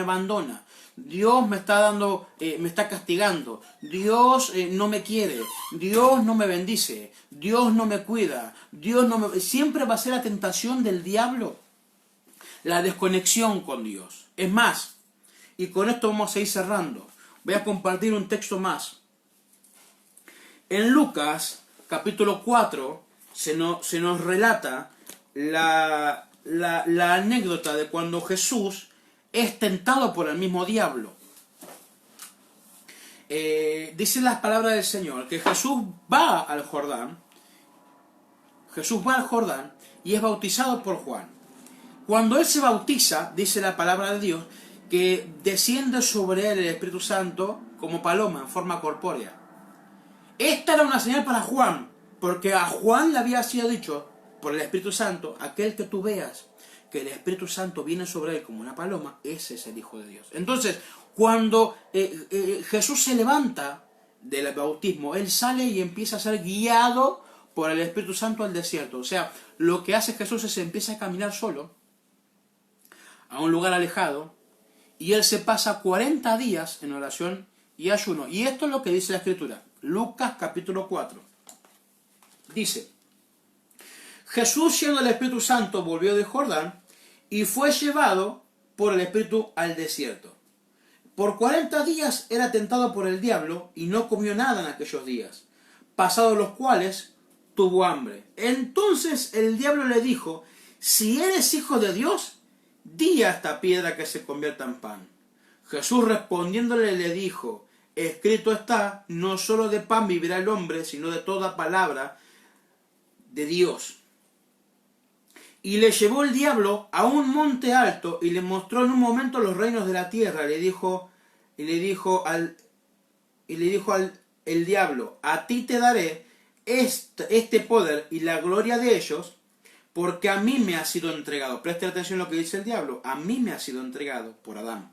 abandona. Dios me está dando, me está castigando. Dios no me quiere. Dios no me bendice. Dios no me cuida. Siempre va a ser la tentación del diablo. La desconexión con Dios. Es más, y con esto vamos a ir cerrando. Voy a compartir un texto más. En Lucas, capítulo 4, se nos relata la anécdota de cuando Jesús es tentado por el mismo diablo. Dice las palabras del Señor que Jesús va al Jordán y es bautizado por Juan. Cuando él se bautiza, dice la palabra de Dios, que desciende sobre él el Espíritu Santo como paloma en forma corpórea. Esta era una señal para Juan, porque a Juan le había sido dicho por el Espíritu Santo, aquel que tú veas que el Espíritu Santo viene sobre él como una paloma, ese es el Hijo de Dios. Entonces, cuando Jesús se levanta del bautismo, él sale y empieza a ser guiado por el Espíritu Santo al desierto. O sea, lo que hace Jesús es empieza a caminar solo a un lugar alejado, y él se pasa 40 días en oración y ayuno. Y esto es lo que dice la Escritura. Lucas capítulo 4. Dice: Jesús, siendo el Espíritu Santo, volvió de Jordán y fue llevado por el Espíritu al desierto. Por 40 días era tentado por el diablo y no comió nada en aquellos días, pasados los cuales tuvo hambre. Entonces el diablo le dijo: si eres hijo de Dios, di a esta piedra que se convierta en pan. Jesús respondiéndole le dijo: escrito está, no solo de pan vivirá el hombre, sino de toda palabra de Dios. Y le llevó el diablo a un monte alto y le mostró en un momento los reinos de la tierra. Le dijo el diablo: a ti te daré este poder y la gloria de ellos, porque a mí me ha sido entregado. Preste atención a lo que dice el diablo: a mí me ha sido entregado por Adán.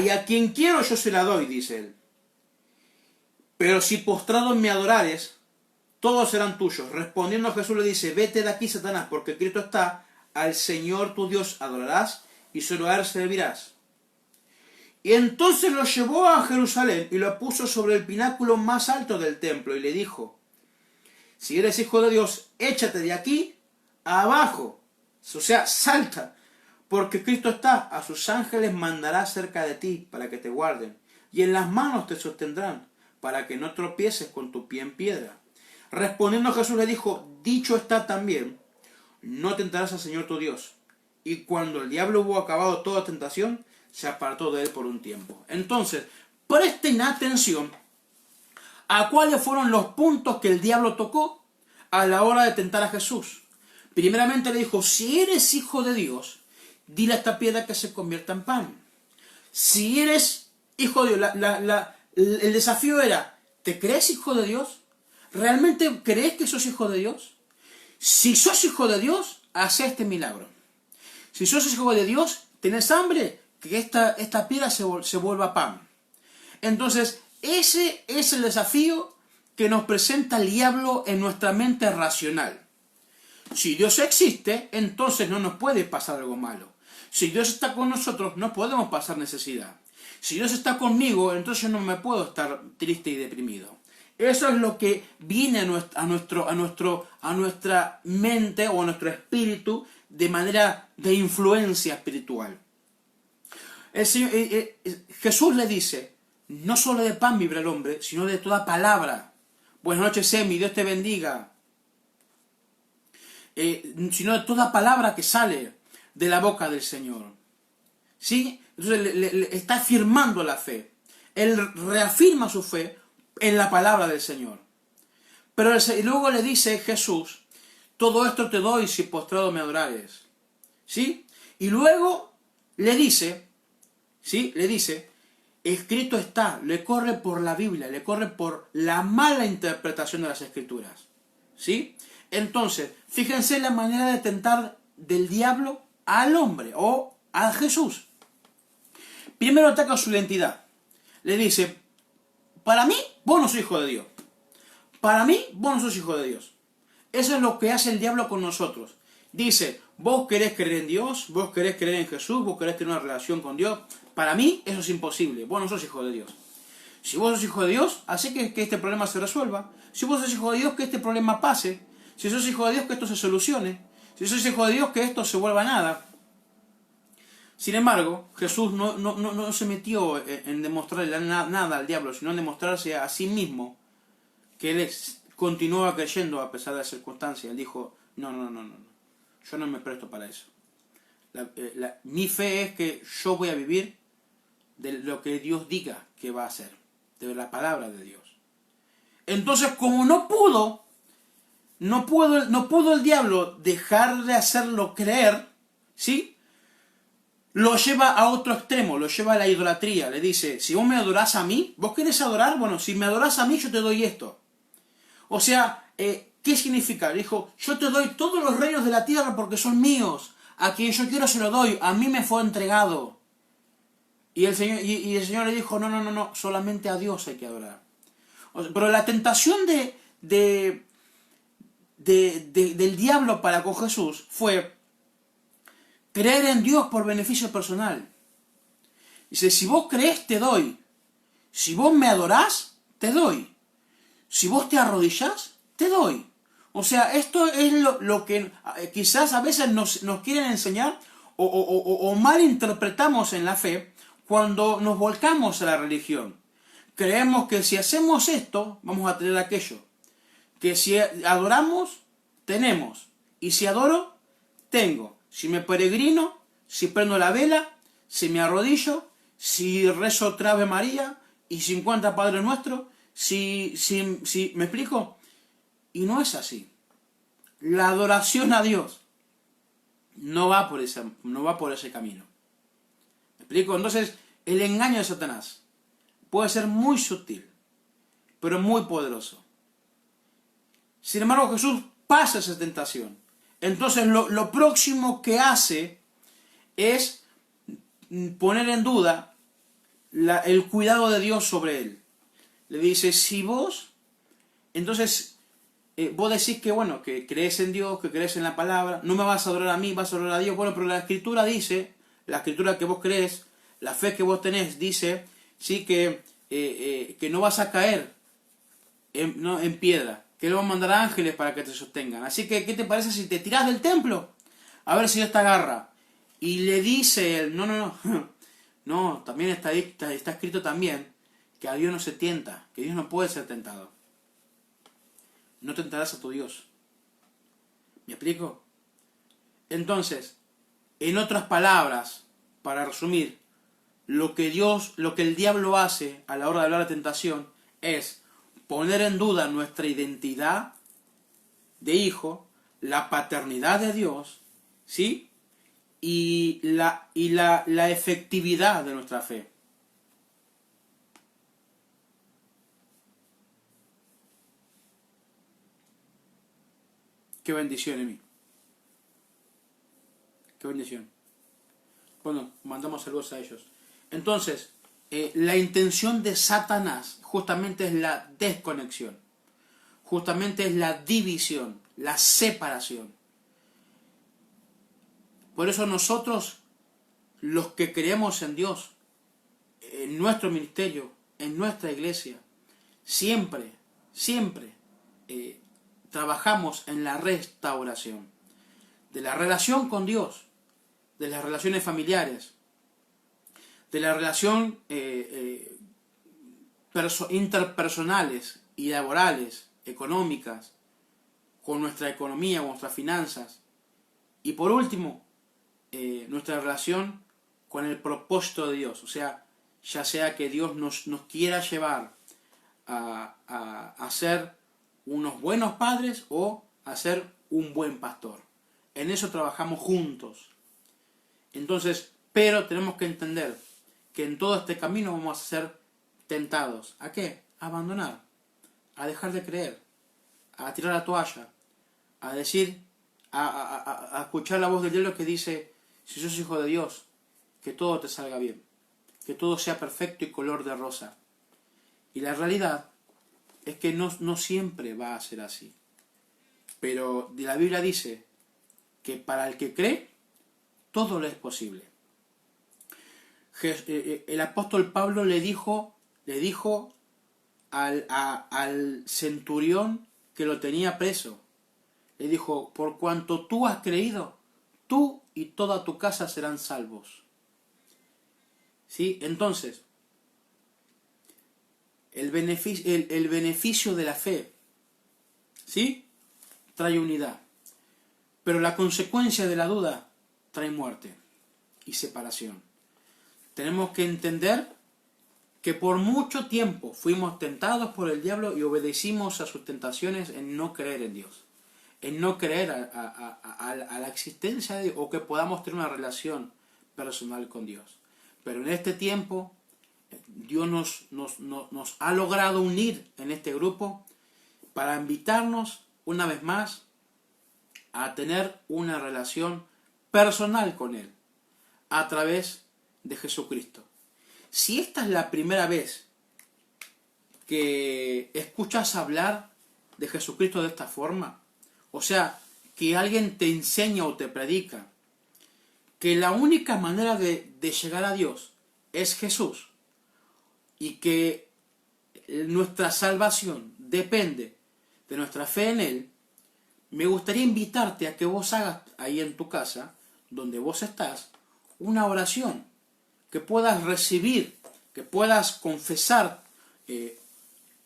Y a quien quiero yo se la doy, dice él. Pero si postrado me adorares, todos serán tuyos. Respondiendo Jesús le dice: vete de aquí, Satanás, porque escrito está, al Señor tu Dios adorarás y solo a él servirás. Y entonces lo llevó a Jerusalén y lo puso sobre el pináculo más alto del templo y le dijo: si eres hijo de Dios, échate de aquí abajo. O sea, salta, porque Cristo está, a sus ángeles mandará cerca de ti para que te guarden, y en las manos te sostendrán, para que no tropieces con tu pie en piedra. Respondiendo Jesús le dijo: dicho está también, no tentarás al Señor tu Dios. Y cuando el diablo hubo acabado toda tentación, se apartó de él por un tiempo. Entonces, presten atención a cuáles fueron los puntos que el diablo tocó a la hora de tentar a Jesús. Primeramente le dijo: si eres hijo de Dios, dile a esta piedra que se convierta en pan. Si eres hijo de Dios, el desafío era: ¿te crees hijo de Dios? ¿Realmente crees que sos hijo de Dios? Si sos hijo de Dios, haz este milagro. Si sos hijo de Dios, ¿tenés hambre? Que esta piedra se vuelva pan. Entonces, ese es el desafío que nos presenta el diablo en nuestra mente racional. Si Dios existe, entonces no nos puede pasar algo malo. Si Dios está con nosotros, no podemos pasar necesidad. Si Dios está conmigo, entonces no me puedo estar triste y deprimido. Eso es lo que viene a nuestra mente o a nuestro espíritu de manera de influencia espiritual. Jesús le dice: no solo de pan vivirá el hombre, sino de toda palabra. Buenas noches, Emi, Dios te bendiga. Sino de toda palabra que sale de la boca del Señor. ¿Sí? Entonces le está afirmando la fe. Él reafirma su fe en la palabra del Señor. Pero luego le dice Jesús: todo esto te doy si postrado me adorares. ¿Sí? Y luego le dice, ¿sí? Le dice: escrito está. Le corre por la Biblia, le corre por la mala interpretación de las Escrituras. ¿Sí? Entonces, fíjense la manera de tentar del diablo al hombre o a Jesús. Primero ataca su identidad. Le dice: para mí, vos no sos hijo de Dios. Para mí, vos no sos hijo de Dios. Eso es lo que hace el diablo con nosotros. Dice: vos querés creer en Dios, vos querés creer en Jesús, vos querés tener una relación con Dios. Para mí, eso es imposible. Vos no sos hijo de Dios. Si vos sos hijo de Dios, así que este problema se resuelva. Si vos sos hijo de Dios, que este problema pase. Si sos hijo de Dios, que esto se solucione. Si sos hijo de Dios, que esto se vuelva nada. Sin embargo, Jesús no se metió en demostrarle nada al diablo, sino en demostrarse a sí mismo que él continuaba creyendo a pesar de las circunstancias. Él dijo: no, yo no me presto para eso. Mi fe es que yo voy a vivir de lo que Dios diga que va a hacer, de la palabra de Dios. Entonces, como no pudo el diablo dejar de hacerlo creer, ¿sí? Lo lleva a otro extremo, lo lleva a la idolatría. Le dice: si vos me adorás a mí, ¿vos querés adorar? Bueno, si me adorás a mí, yo te doy esto. O sea, ¿Qué significa? Dijo, yo te doy todos los reinos de la tierra porque son míos. A quien yo quiero se lo doy. A mí me fue entregado. Y el Señor le dijo, no, solamente a Dios hay que adorar. Pero la tentación del diablo para con Jesús fue creer en Dios por beneficio personal. Dice, si vos crees, te doy. Si vos me adorás, te doy. Si vos te arrodillás, te doy. O sea, esto es lo que quizás a veces nos quieren enseñar o malinterpretamos en la fe cuando nos volcamos a la religión. Creemos que si hacemos esto, vamos a tener aquello. Que si adoramos, tenemos. Y si adoro, tengo. Si me peregrino, si prendo la vela, si me arrodillo, si rezo otra Ave María y 50 Padre Nuestro, si ¿me explico? Y no es así. La adoración a Dios no va por ese camino. ¿Me explico? Entonces, el engaño de Satanás puede ser muy sutil, pero muy poderoso. Sin embargo, Jesús pasa esa tentación. Entonces, lo próximo que hace es poner en duda el cuidado de Dios sobre él. Le dice, si vos, entonces, vos decís que, bueno, que crees en Dios, que crees en la palabra, no me vas a adorar a mí, vas a adorar a Dios. Bueno, pero la Escritura dice, la Escritura que vos crees, la fe que vos tenés, dice, sí, que no vas a caer en piedra, que Él va a mandar ángeles para que te sostengan. Así que, ¿qué te parece si te tirás del templo? A ver si Dios te agarra. Y le dice él, no, también está escrito también que a Dios no se tienta, que Dios no puede ser tentado. No tentarás a tu Dios. ¿Me explico? Entonces, en otras palabras, para resumir, lo que el diablo hace a la hora de hablar de tentación es poner en duda nuestra identidad de hijo, la paternidad de Dios, ¿sí? Y la efectividad de nuestra fe. Qué bendición en mí. Qué bendición. Bueno, mandamos saludos a ellos. Entonces, la intención de Satanás justamente es la desconexión. Justamente es la división, la separación. Por eso nosotros, los que creemos en Dios, en nuestro ministerio, en nuestra iglesia, siempre trabajamos en la restauración de la relación con Dios, de las relaciones familiares, de la relación interpersonales y laborales, económicas, con nuestra economía, con nuestras finanzas. Y por último, nuestra relación con el propósito de Dios. O sea, ya sea que Dios nos quiera llevar a ser unos buenos padres o a ser un buen pastor. En eso trabajamos juntos. Entonces, pero tenemos que entender que en todo este camino vamos a ser tentados. ¿A qué? A abandonar, a dejar de creer, a tirar la toalla, a decir, a escuchar la voz del diablo que dice, si sos hijo de Dios, que todo te salga bien, que todo sea perfecto y color de rosa. Y la realidad es que no siempre va a ser así. Pero la Biblia dice que para el que cree, todo le es posible. El apóstol Pablo le dijo al centurión que lo tenía preso, le dijo, por cuanto tú has creído, tú y toda tu casa serán salvos. ¿Sí? Entonces, el beneficio de la fe, ¿sí?, trae unidad. Pero la consecuencia de la duda trae muerte y separación. Tenemos que entender que por mucho tiempo fuimos tentados por el diablo y obedecimos a sus tentaciones en no creer en Dios, en no creer a la existencia de Dios o que podamos tener una relación personal con Dios. Pero en este tiempo Dios nos ha logrado unir en este grupo para invitarnos una vez más, a tener una relación personal con Él, a través de Jesucristo. Si esta es la primera vez que escuchas hablar de Jesucristo de esta forma, o sea, que alguien te enseña o te predica que la única manera de llegar a Dios es Jesús, y que nuestra salvación depende de nuestra fe en Él, me gustaría invitarte a que vos hagas ahí en tu casa, donde vos estás, una oración, que puedas recibir, que puedas confesar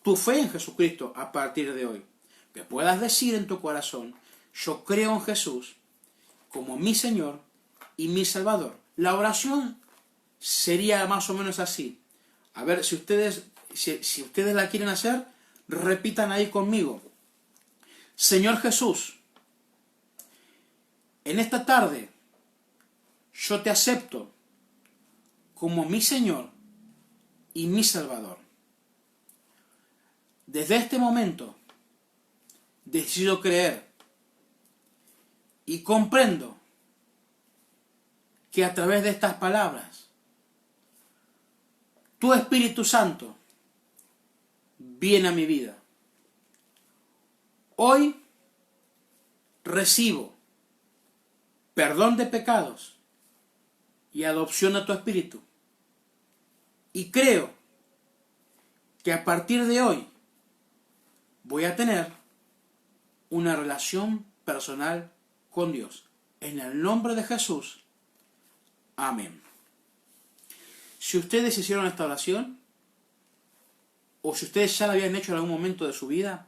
tu fe en Jesucristo a partir de hoy, que puedas decir en tu corazón: yo creo en Jesús como mi Señor y mi Salvador. La oración sería más o menos así. A ver, si ustedes la quieren hacer, repitan ahí conmigo: Señor Jesús, en esta tarde yo te acepto como mi Señor y mi Salvador. Desde este momento decido creer y comprendo que a través de estas palabras tu Espíritu Santo viene a mi vida. Hoy recibo perdón de pecados y adopción a tu Espíritu. Y creo que a partir de hoy voy a tener una relación personal con Dios. En el nombre de Jesús. Amén. Si ustedes hicieron esta oración, o si ustedes ya la habían hecho en algún momento de su vida,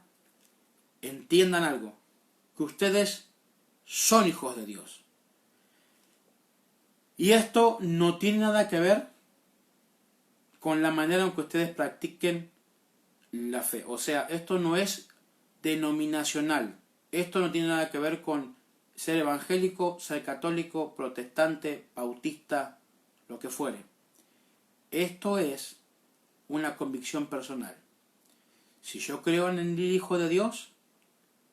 entiendan algo: que ustedes son hijos de Dios. Y esto no tiene nada que ver con la manera en que ustedes practiquen la fe. O sea, esto no es denominacional. Esto no tiene nada que ver con ser evangélico, ser católico, protestante, bautista, lo que fuere. Esto es una convicción personal. Si yo creo en el Hijo de Dios,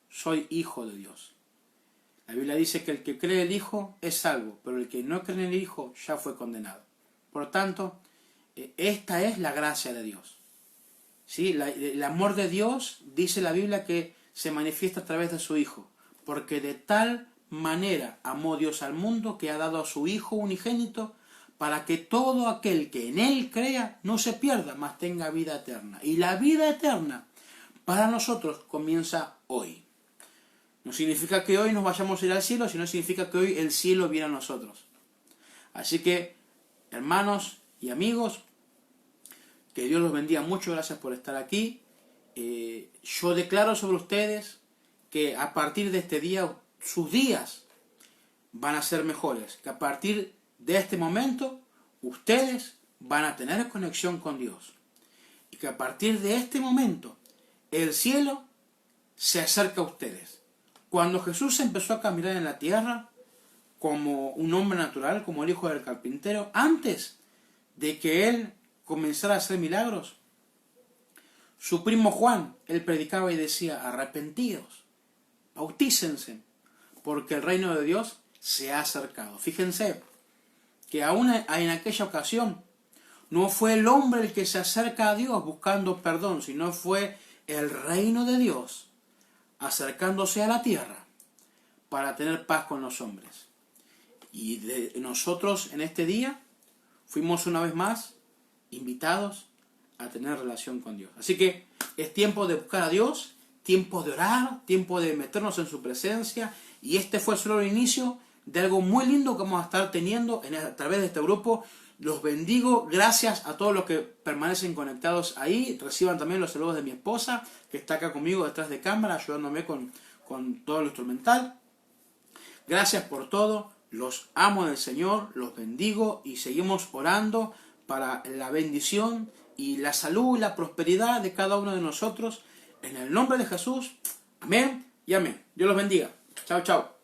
soy hijo de Dios. La Biblia dice que el que cree en el Hijo es salvo, pero el que no cree en el Hijo ya fue condenado. Por lo tanto, esta es la gracia de Dios. ¿Sí? El amor de Dios, dice la Biblia, que se manifiesta a través de su Hijo. Porque de tal manera amó Dios al mundo que ha dado a su Hijo unigénito, para que todo aquel que en Él crea no se pierda, mas tenga vida eterna. Y la vida eterna para nosotros comienza hoy. No significa que hoy nos vayamos a ir al cielo, sino significa que hoy el cielo viene a nosotros. Así que, hermanos y amigos, que Dios los bendiga mucho. Gracias por estar aquí. Yo declaro sobre ustedes que a partir de este día, sus días van a ser mejores. Que a partir de este momento, ustedes van a tener conexión con Dios. Y que a partir de este momento, el cielo se acerca a ustedes. Cuando Jesús empezó a caminar en la tierra, como un hombre natural, como el hijo del carpintero, antes de que Él comenzara a hacer milagros, su primo Juan, él predicaba y decía: arrepentidos, bautícense, porque el reino de Dios se ha acercado. Fíjense que aún en aquella ocasión no fue el hombre el que se acerca a Dios buscando perdón, sino fue el reino de Dios acercándose a la tierra para tener paz con los hombres. Y nosotros en este día fuimos una vez más invitados a tener relación con Dios. Así que es tiempo de buscar a Dios, tiempo de orar, tiempo de meternos en su presencia, y este fue solo el inicio de algo muy lindo que vamos a estar teniendo a través de este grupo. Los bendigo, gracias a todos los que permanecen conectados ahí. Reciban también los saludos de mi esposa, que está acá conmigo detrás de cámara, ayudándome con todo lo instrumental. Gracias por todo, los amo en el Señor, los bendigo y seguimos orando para la bendición y la salud y la prosperidad de cada uno de nosotros. En el nombre de Jesús, amén y amén. Dios los bendiga. Chao, chao.